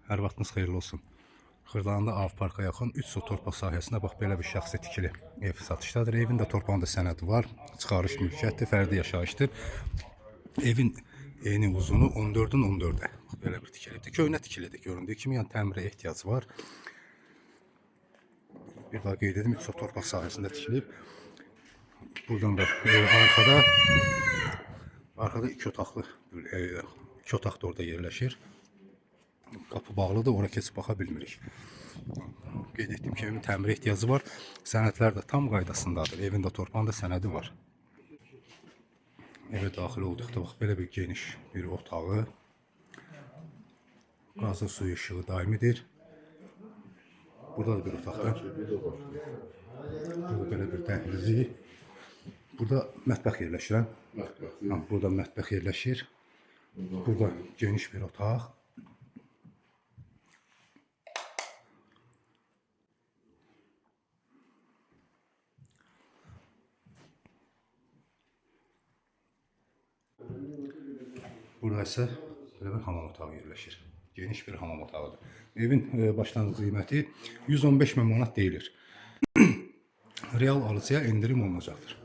Hər vaxtınız xeyirli olsun. Xırdalanında Av Parka yaxın 3 sot torpaq sahəsində bax belə bir şəxsi tikili ev satışdadır. Evin də torpağında sənədi var. Çıxarış mülkiyyətdir, fərdi yaşayışdır. Evin eni uzunu 14-ün 14-ə. Belə bir tikilidir. Köhnə tikilidir. Göründüyü kimi, yəni təmirə ehtiyacı var. Bir daha qeyd edim, 3 sot torpaq sahəsində tikilib. Buradan da arkada 2 otaqlı bir 2 otaq da orada yerləşir. Qapı bağlıdır, ora keçib baxa bilmirik. Qeyd etdiyim kimi, evin təmirə ehtiyacı var. Sənədlər də tam qaydasındadır. Evin də torpağında sənədi var. Evə daxil olduqda bax belə bir geniş bir otağı. Qazı suyu işığı daimidir. Burada da bir otaqda. Burada belə bir dəhlizi. Burada mətbəx yerləşir. Burada mətbəx yerləşir. Burada geniş bir otaq. Burada isə belə bir hamam otağı yerləşir. Geniş bir hamam otağıdır. Evin başlanğıc qiyməti 115 min manat deyilir. Real alıcıya endirim olunacaqdır.